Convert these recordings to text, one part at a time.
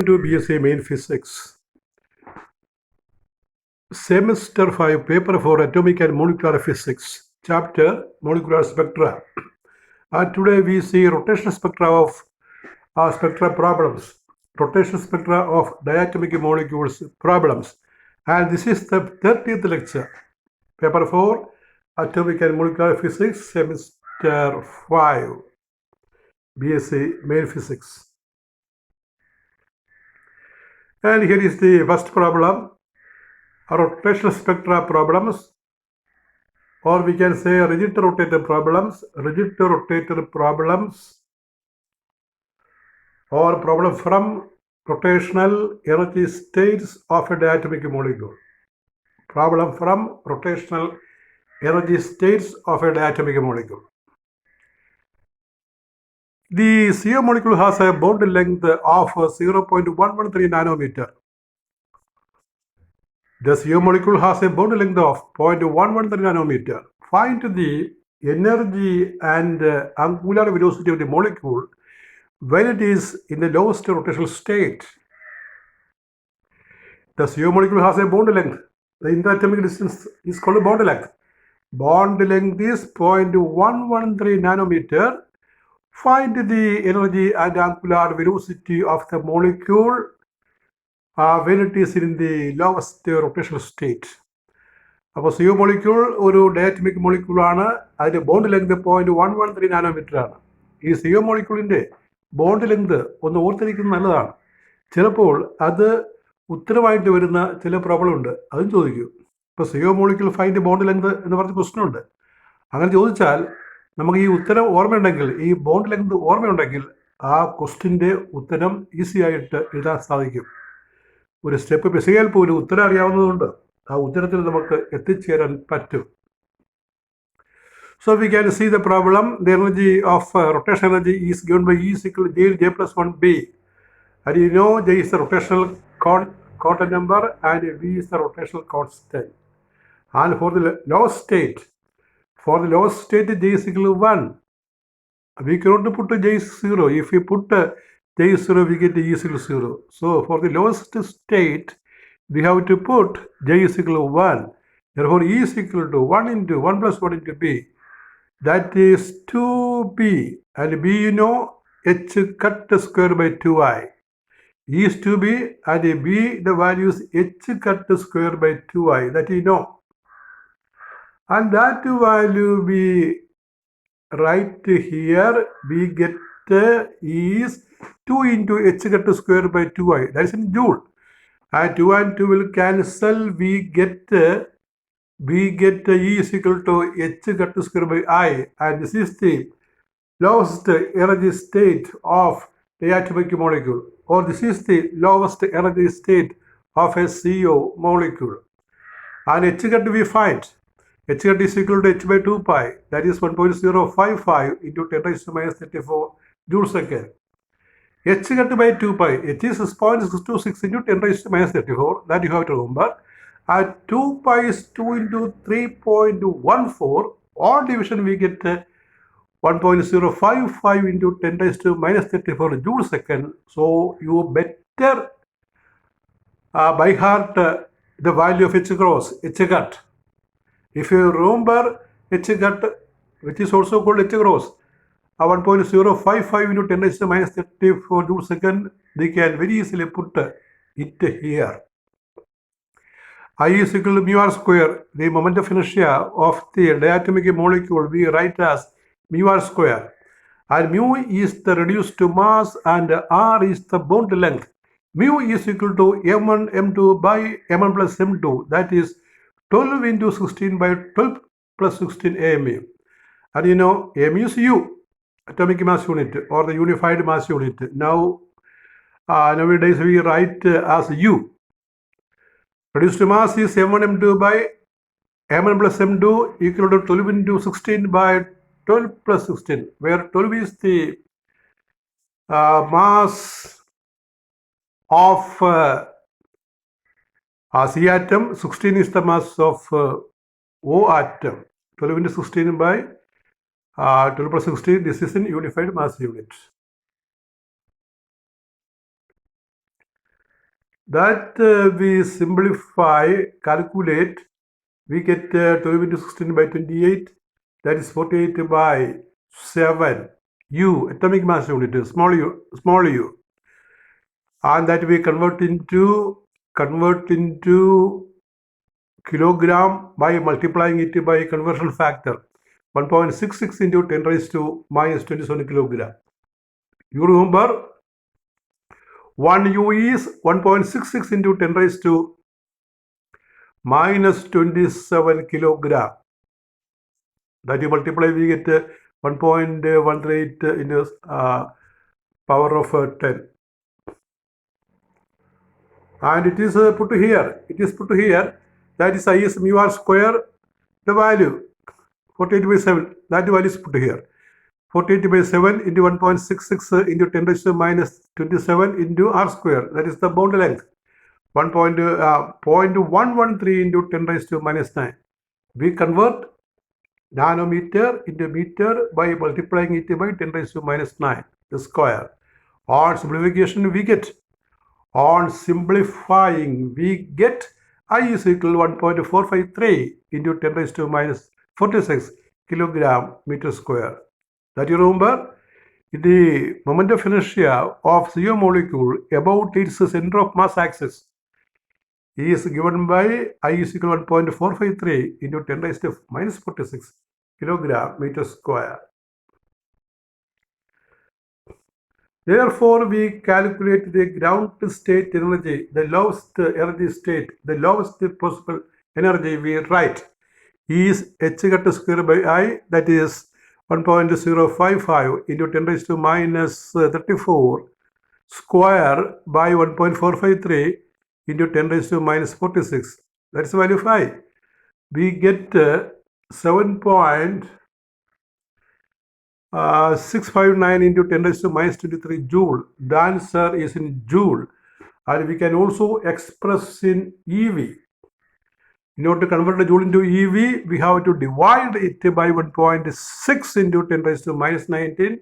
To BSc Main Physics, Semester 5, Paper 4, Atomic and Molecular Physics, Chapter Molecular Spectra. And today we see rotational spectra of spectra problems, rotational spectra of diatomic molecules problems. And this is the 30th lecture, Paper 4, Atomic and Molecular Physics, Semester 5, BSc Main Physics. And here is the first problem, rotational spectra problems, or we can say rigid rotator problems, or problem from rotational energy states of a diatomic molecule. Problem from rotational energy states of a diatomic molecule. The CO molecule has a bond length of 0.113 nanometer. The CO molecule has a bond length of 0.113 nanometer. Find the energy and angular velocity of the molecule when it is in the lowest rotational state. The CO molecule has a bond length. The interatomic distance is called bond length. Bond length is 0.113 nanometer. Find the energy and angular velocity of the molecule when it is in the lowest rotational state. അപ്പോൾ CO molecule ഒരു ഡയറ്റമിക് മോളിക്യൂളാണ്. അതിൻ്റെ bond length 0.113 nanometre ആണ്. ഈ CO മോളിക്യൂളിൻ്റെ bond length ഒന്ന് ഓർത്തിരിക്കുന്നത് നല്ലതാണ്. ചിലപ്പോൾ അത് ഉത്തരമായിട്ട് വരുന്ന ചില പ്രോബ്ലം ഉണ്ട്, അതും ചോദിക്കും. ഇപ്പോൾ CO molecule find bond length എന്ന് പറഞ്ഞ ക്വസ്റ്റ്യൻ ഉണ്ട്. അങ്ങനെ ചോദിച്ചാൽ നമുക്ക് ഈ ഉത്തരം ഓർമ്മയുണ്ടെങ്കിൽ, ഈ ബോണ്ട് ലെങ്ത് ഓർമ്മയുണ്ടെങ്കിൽ ആ ക്വസ്റ്റ്യൻ്റെ ഉത്തരം ഈസി ആയിട്ട് എഴുതാൻ സാധിക്കും. ഒരു സ്റ്റെപ്പ് പിശകിയാൽ പോലും ഉത്തരം അറിയാവുന്നതുകൊണ്ട് ആ ഉത്തരത്തിൽ നമുക്ക് എത്തിച്ചേരാൻ പറ്റും. So we can see the problem. The energy of rotational energy is given by E is equal to J plus 1B. And you know J is the rotational quantum number and B is the rotational constant. And for the lowest state, J is equal to 1. We cannot put J is 0. If we put J is 0, we get E is equal to 0. So for the lowest state, we have to put J is equal to 1. Therefore, E is equal to 1 into 1 plus 1 into B. That is 2B. And B, you know, H cut square by 2I. E is 2B and B, the value is H cut square by 2I. That you know. And that value we write here, we get is 2 into H cut square by 2I. That is in joule. And 2 and 2 will cancel. We get E is equal to H cut square by I. And this is the lowest energy state of the atomic molecule. Or this is the lowest energy state of a CO molecule. And H cut we find. H cut is equal to H by 2 pi. That is 1.055 into 10 raised to minus 34 joule second. H cut by 2 pi. H is 0.626 into 10 raised to minus 34. That you have to remember. And 2 pi is 2 into 3.14. On division we get 1.055 into 10 raised to minus 34 joule second. So you better by heart the value of H cross, H cut. If you remember H cut, which is also called H cross, 1.055 into 10 raised to minus 34 joule second, they can very easily put it here. I is equal to mu r square. The moment of inertia of the diatomic molecule we write as mu r square. And mu is the reduced to mass and r is the bond length. Mu is equal to m1 m2 by m1 plus m2. That is 12 into 16 by 12 plus 16 AMU. And you know, AMU is U, atomic mass unit or the unified mass unit. Now, nowadays we write as U. Reduced mass is m1 m2 by m1 plus m2 equal to 12 into 16 by 12 plus 16, where 12 is the mass of C atom, 16 is the mass of O atom. 12 into 16 by 12 plus 16, this is in unified mass unit. That we simplify, calculate, we get 12 into 16 by 28, that is 48 by 7. U, atomic mass unit, small u. And that we convert into kilogram by multiplying it by conversion factor 1.66 into 10 raised to minus 27 kilogram. You remember 1 U is 1.66 into 10 raised to minus 27 kilogram. That you multiply, we get 1.18 into power of 10. And it is put here. That is I is mu r square, the value 48 by 7. That value is put here. 48 by 7 into 1.66 into 10 raised to minus 27 into r square. That is the bond length. 0.113 into 10 raised to minus 9. We convert nanometer into meter by multiplying it by 10 raised to minus 9, the square. On simplification, we get I is equal to 1.453 into 10 raised to minus 46 kilogram meter square. That you remember? The moment of inertia of CO molecule about its center of mass axis is given by I is equal to 1.453 into 10 raised to minus 46 kilogram meter square. Therefore, we calculate the ground state energy, the lowest energy state, the lowest possible energy. We write is h cut square by I, that is 1.055 into 10 raised to minus 34 square by 1.453 into 10 raised to minus 46. That's the value of I. We get 7.659 into 10 raised to minus 23 joule. The answer is in joule. And we can also express in EV. In order to convert the joule into EV, we have to divide it by 1.6 into 10 raised to minus 19.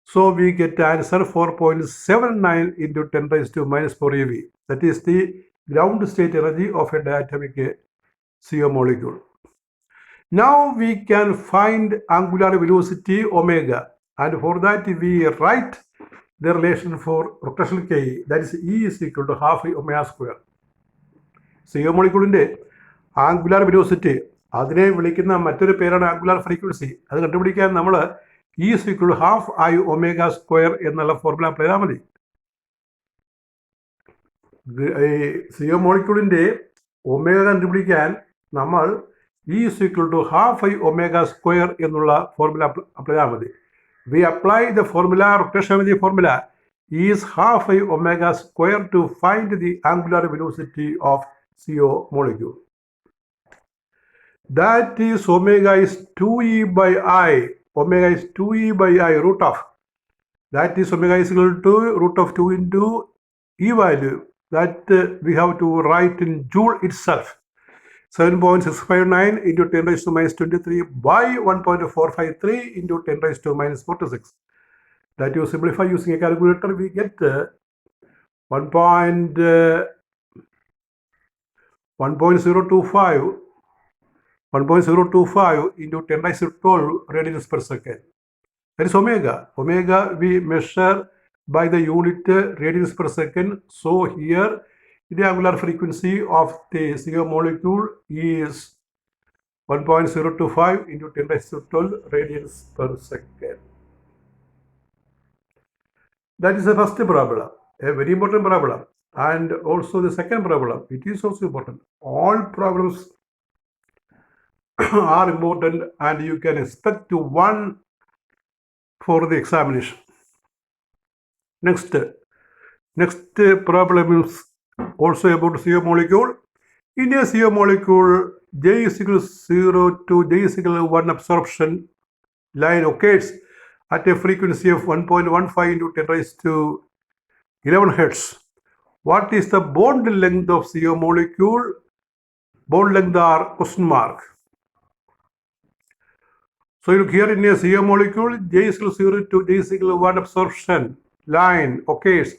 So we get the answer 4.79 into 10 raised to minus 4 eV. That is the ground state energy of a diatomic CO molecule. Now we can find angular velocity omega, and for that we write the relation for rotational K, that is E is equal to half omega square. CO molecule angular velocity, അതിനെ വിളിക്കുന്ന മറ്റൊരു പേരാണ് angular frequency. അത് കണ്ടുപിടിക്കാൻ നമ്മൾ E is equal to half I omega square എന്നുള്ള formula apply ചെയ്താൽ മതി. CO മോളിക്യൂളിൻ്റെ ഒമേഗ കണ്ടുപിടിക്കാൻ നമ്മൾ E is equal to half I omega square എന്നുള്ള ഫോർമുല അപ്ലൈ ചെയ്താൽ മതി. We apply the formula, rotational energy formula, E is half I omega square to find the angular velocity of CO molecule. That is omega is 2E by I. Omega is 2E by I root of. That is omega is equal to root of 2 into E value. That we have to write in joule itself. 7.659 into 10 raised to minus 23 by 1.453 into 10 raised to minus 46. That you simplify using a calculator, we get 1.025 into 10 raised to 12 radians per second. That is omega. Omega we measure by the unit radians per second. So here the angular frequency of the CO molecule is 1.025 into 10 raised to 12 radians per second. That is the first problem, a very important problem. And also the second problem, it is also important. All problems are important and you can expect one for the examination. Next problem is also about CO molecule. In a CO molecule, J is equal to 0 to J is equal to 1 absorption line occurs at a frequency of 1.15 into 10 raised to 11 hertz. What is the bond length of CO molecule? Bond length are question mark. So you look here in a CO molecule, J is equal to 0 to J is equal to 1 absorption line occurs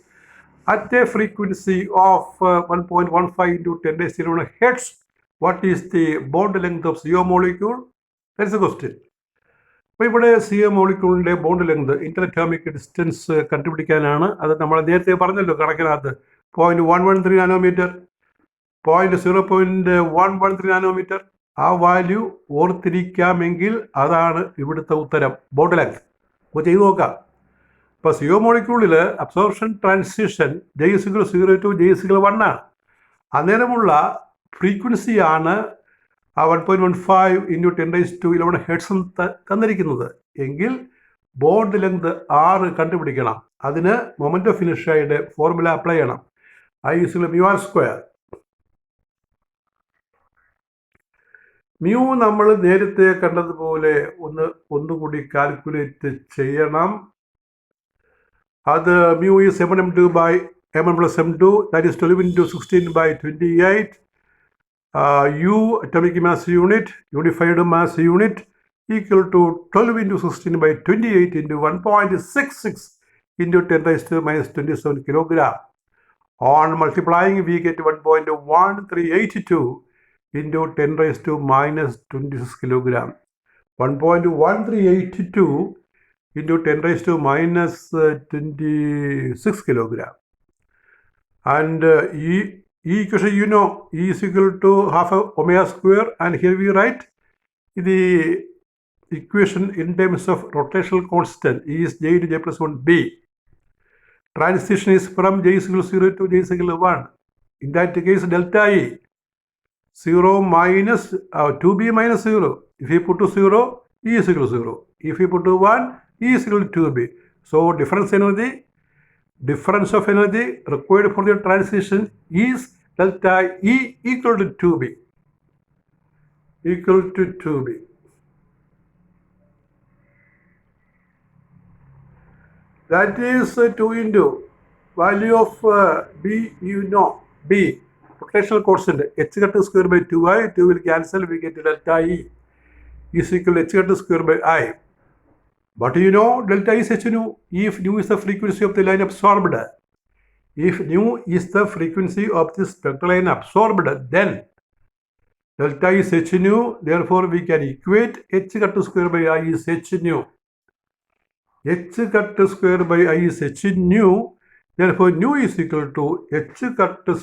at a frequency of 1.15 into 10 raised to 11 hertz, what is the bond length of CO molecule? That's the question. അപ്പോൾ ഇവിടെ CO മോളിക്യൂളിൻ്റെ bond length ഇന്റർഅറ്റോമിക് distance കണ്ടുപിടിക്കാനാണ്. അത് നമ്മൾ നേരത്തെ പറഞ്ഞല്ലോ കണക്കിനകത്ത് 0.113 nanometre, 0.113 nanometre. ആ value ഓർത്തിരിക്കാമെങ്കിൽ അതാണ് ഇവിടുത്തെ ഉത്തരം, ബോണ്ട് ലെങ്ത്. അപ്പോൾ ചെയ്തു നോക്കാം. ഇപ്പോൾ CO മോളിക്യൂളിൽ absorption transition J=0 to J=1 ആണ്. അന്നേരമുള്ള ഫ്രീക്വൻസിയാണ് 1.15 into 10 raised to 11 ഹെർട്സ് തന്നിരിക്കുന്നത്. എങ്കിൽ ബോണ്ട് ലെങ്ത് 6 കണ്ടുപിടിക്കണം. അതിന് മൊമെന്റ് ഓഫ് ഇനർഷ്യയുടെ ഫോർമുല അപ്ലൈ ചെയ്യണം. I=μr². മ്യൂ നമ്മൾ നേരത്തെ കണ്ടതുപോലെ ഒന്നുകൂടി കാൽക്കുലേറ്റ് ചെയ്യണം. അത് mu is m1m2 by m1 plus m2, that is 12 into 16 by 28. U atomic mass unit, unified mass unit, equal to 12 into 16 by 28 into 1.66 into 10 raised to minus 27 kilogram. On multiplying, we get 1.1382 into 10 raised to minus 26 kilogram. 1.1382 into 10 raised to minus 26 kilogram. And E equation, you know, E is equal to half of omega square, and here we write the equation in terms of rotational constant. E is J into J plus 1B. Transition is from J=0 to J=1. In that case, delta E 0 minus 2B minus 0. If we put to 0, E is equal to 0. If we put to 1, E is equal to 2B. So difference of energy required for the transition is delta E equal to 2B. Equal to 2B. That is 2 into value of B, you know, B, rotational constant, h square by 2i, 2 will cancel, we get delta E is equal to h square by I. But you know, delta is h nu. If nu is the frequency of the line absorbed, if nu is the frequency of the spectral line absorbed, then delta is h nu. Therefore, we can equate h square by I is h nu. H square by I is h nu. Therefore, nu is equal to h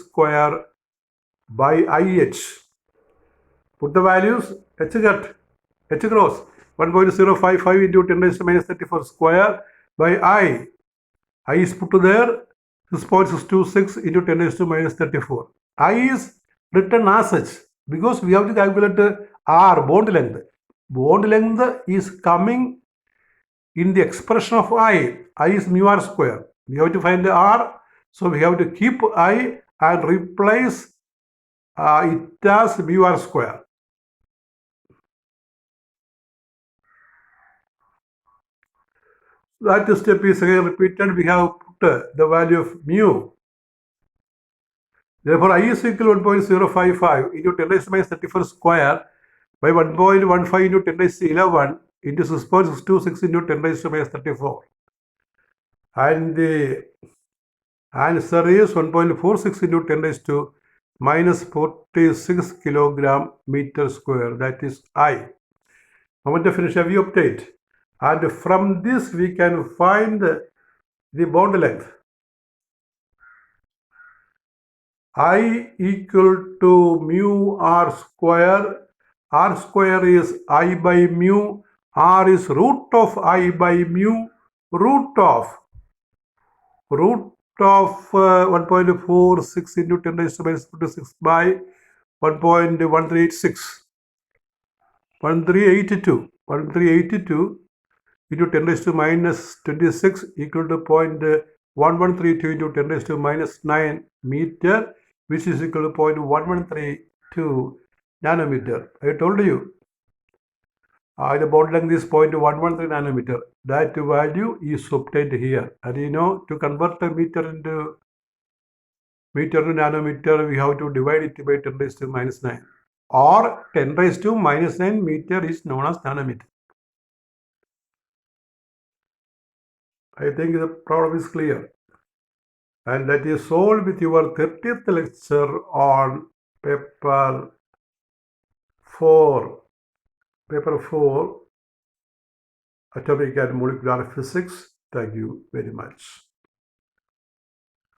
square by IH. Put the values, h cross 1.055 into 10 raised to minus 34 square by I. I is put to there, 6.626 into 10 raised to minus 34. I is written as such because we have to calculate R, bond length. Bond length is coming in the expression of I. I is μr square. We have to find the R, so we have to keep I and replace it as μr square. That step is again repeated. We have put the value of mu. Therefore, I is equal to 1.055 into 10 raised to minus 34 square by 1.15 into 10 raised to 11 into 6.626 into 10 raised to minus 34. And the answer is 1.46 into 10 raised to minus 46 kilogram meter square. That is I. Moment of finish have you obtained? And from this we can find the bond length. I equal to mu R square. R square is I by mu. R is root of I by mu. Root of 1.46 into 10 raised to minus 46 by 1.1386. 1382 into 10 raised to minus 26 equal to 0.1132 into 10 raised to minus 9 meter, which is equal to 0.1132 nanometer. I told you the bond length is 0.113 nanometer. That value is obtained here. And you know, to convert a meter to nanometer, we have to divide it by 10 raised to minus 9. Or 10 raised to minus 9 meter is known as nanometer. I think the problem is clear. And that is all with your 30th lecture on paper 4. Paper 4, Atomic and Molecular Physics. Thank you very much.